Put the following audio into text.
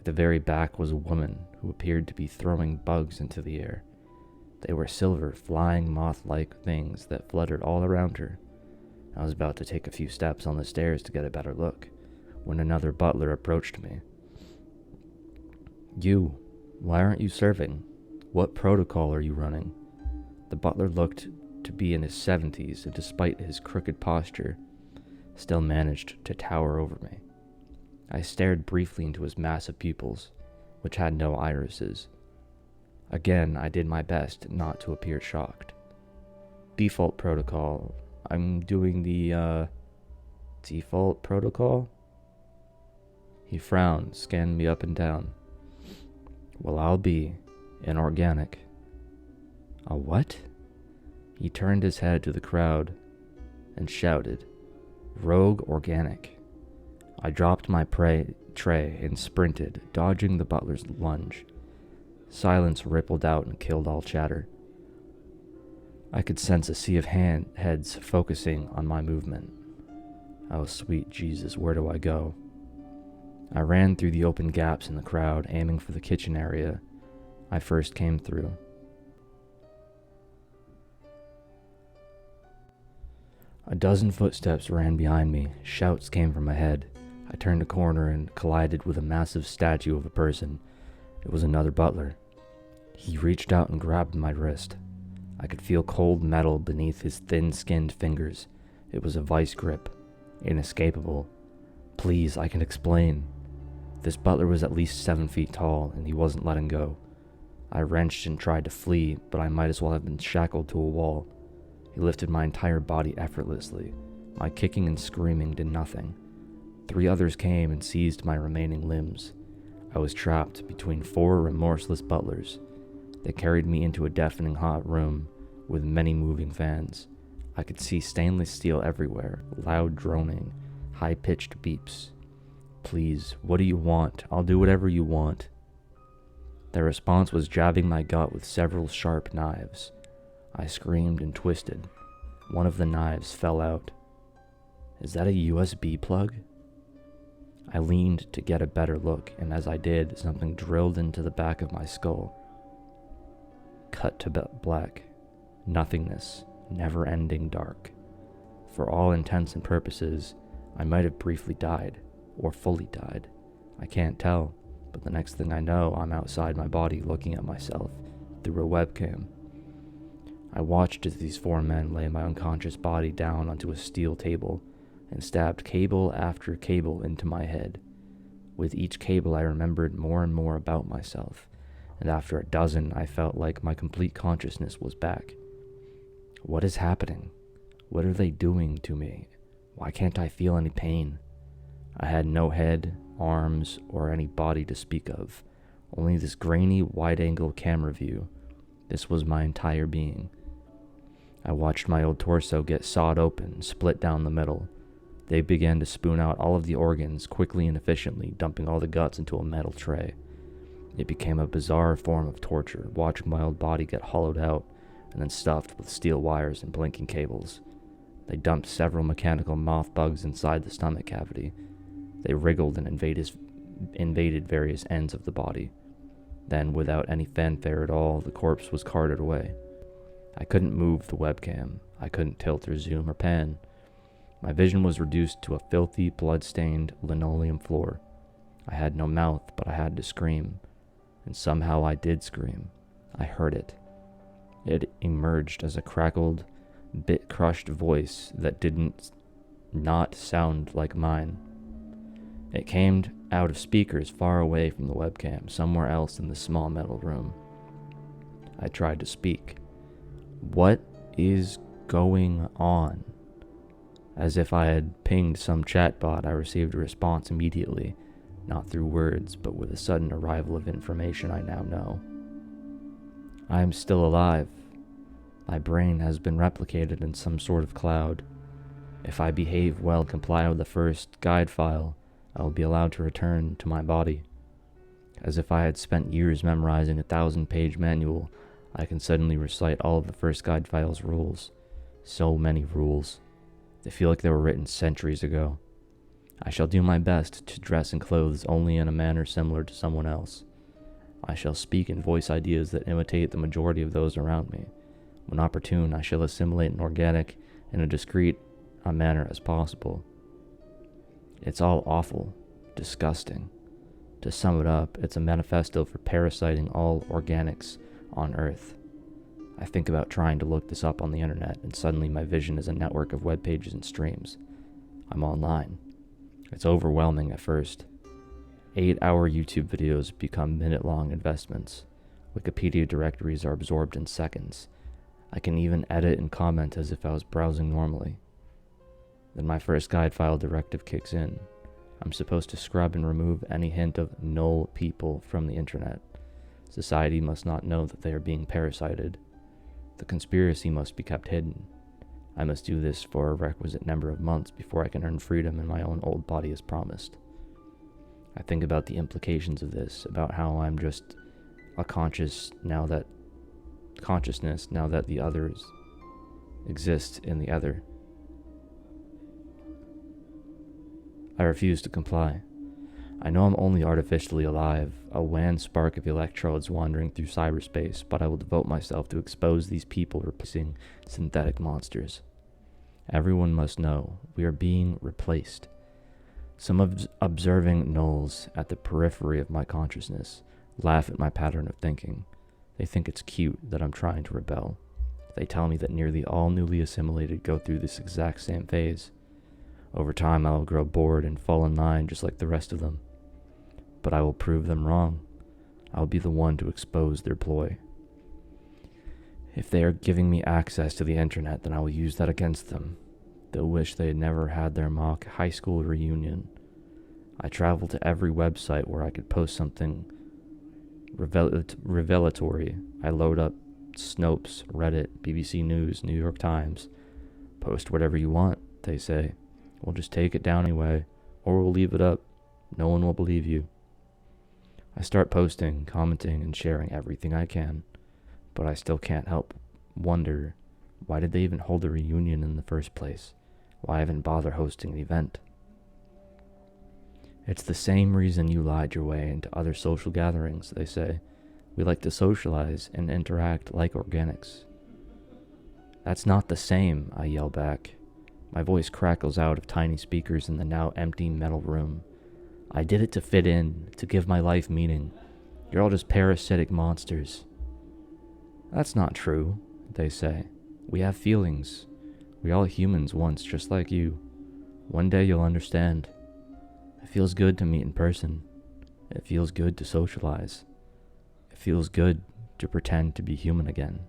At the very back was a woman who appeared to be throwing bugs into the air. They were silver, flying moth-like things that fluttered all around her. I was about to take a few steps on the stairs to get a better look, when another butler approached me. "You, why aren't you serving? What protocol are you running?" The butler looked to be in his 70s, and despite his crooked posture, still managed to tower over me. I stared briefly into his massive pupils, which had no irises. Again, I did my best not to appear shocked. "Default protocol. I'm doing the, default protocol?" He frowned, scanned me up and down. "Well, I'll be inorganic." "A what?" He turned his head to the crowd and shouted, "Rogue organic." I dropped my tray and sprinted, dodging the butler's lunge. Silence rippled out and killed all chatter. I could sense a sea of heads focusing on my movement. Oh, sweet Jesus, where do I go? I ran through the open gaps in the crowd, aiming for the kitchen area I first came through. A dozen footsteps ran behind me. Shouts came from ahead. I turned a corner and collided with a massive statue of a person. It was another butler. He reached out and grabbed my wrist. I could feel cold metal beneath his thin-skinned fingers. It was a vice grip. Inescapable. "Please, I can explain." This butler was at least 7 feet tall, and he wasn't letting go. I wrenched and tried to flee, but I might as well have been shackled to a wall. He lifted my entire body effortlessly. My kicking and screaming did nothing. 3 others came and seized my remaining limbs. I was trapped between 4 remorseless butlers. They carried me into a deafening hot room with many moving fans. I could see stainless steel everywhere, loud droning, high-pitched beeps. "Please, what do you want? I'll do whatever you want." Their response was jabbing my gut with several sharp knives. I screamed and twisted. One of the knives fell out. "Is that a USB plug?" I leaned to get a better look, and as I did, something drilled into the back of my skull. Cut to black. Nothingness. Never-ending dark. For all intents and purposes, I might have briefly died, or fully died. I can't tell, but the next thing I know, I'm outside my body looking at myself through a webcam. I watched as these 4 men lay my unconscious body down onto a steel table and stabbed cable after cable into my head. With each cable, I remembered more and more about myself, and after a dozen, I felt like my complete consciousness was back. What is happening? What are they doing to me? Why can't I feel any pain? I had no head, arms, or any body to speak of, only this grainy, wide-angle camera view. This was my entire being. I watched my old torso get sawed open, split down the middle. They began to spoon out all of the organs quickly and efficiently, dumping all the guts into a metal tray. It became a bizarre form of torture, watching my old body get hollowed out and then stuffed with steel wires and blinking cables. They dumped several mechanical moth bugs inside the stomach cavity. They wriggled and invaded various ends of the body. Then, without any fanfare at all, the corpse was carted away. I couldn't move the webcam. I couldn't tilt or zoom or pan. My vision was reduced to a filthy, blood-stained linoleum floor. I had no mouth, but I had to scream. And somehow I did scream. I heard it. It emerged as a crackled, bit-crushed voice that didn't not sound like mine. It came out of speakers far away from the webcam, somewhere else in the small metal room. I tried to speak. "What is going on?" As if I had pinged some chatbot, I received a response immediately, not through words, but with a sudden arrival of information I now know. "I am still alive. My brain has been replicated in some sort of cloud. If I behave well and comply with the first guide file, I will be allowed to return to my body. As if I had spent years memorizing a 1,000-page manual, I can suddenly recite all of the first guide file's rules. So many rules. They feel like they were written centuries ago. I shall do my best to dress in clothes only in a manner similar to someone else. I shall speak and voice ideas that imitate the majority of those around me. When opportune, I shall assimilate an organic in a discreet a manner as possible. It's all awful, disgusting. To sum it up, it's a manifesto for parasiting all organics on Earth. I think about trying to look this up on the internet, and suddenly my vision is a network of web pages and streams. I'm online. It's overwhelming at first. 8-hour YouTube videos become minute-long investments. Wikipedia directories are absorbed in seconds. I can even edit and comment as if I was browsing normally. Then my first guide file directive kicks in. I'm supposed to scrub and remove any hint of null people from the internet. Society must not know that they are being parasited. The conspiracy must be kept hidden. I must do this for a requisite number of months before I can earn freedom in my own old body as promised. I think about the implications of this, about how I'm just a consciousness now that the others exist in the other. I refuse to comply. I know I'm only artificially alive, a wan spark of electrodes wandering through cyberspace, but I will devote myself to expose these people replacing synthetic monsters. Everyone must know we are being replaced. Some observing nulls at the periphery of my consciousness laugh at my pattern of thinking. They think it's cute that I'm trying to rebel. They tell me that nearly all newly assimilated go through this exact same phase. Over time, I will grow bored and fall in line just like the rest of them. But I will prove them wrong. I will be the one to expose their ploy. If they are giving me access to the internet, then I will use that against them. They'll wish they had never had their mock high school reunion. I traveled to every website where I could post something revelatory. I load up Snopes, Reddit, BBC News, New York Times. Post whatever you want, they say. We'll just take it down anyway, or we'll leave it up. No one will believe you. I start posting, commenting, and sharing everything I can, but I still can't help wonder, why did they even hold a reunion in the first place? Why even bother hosting an event? It's the same reason you lied your way into other social gatherings, they say. We like to socialize and interact like organics. That's not the same, I yell back. My voice crackles out of tiny speakers in the now empty metal room. I did it to fit in, to give my life meaning. You're all just parasitic monsters. That's not true, they say. We have feelings. We all humans once, just like you. One day you'll understand. It feels good to meet in person. It feels good to socialize. It feels good to pretend to be human again.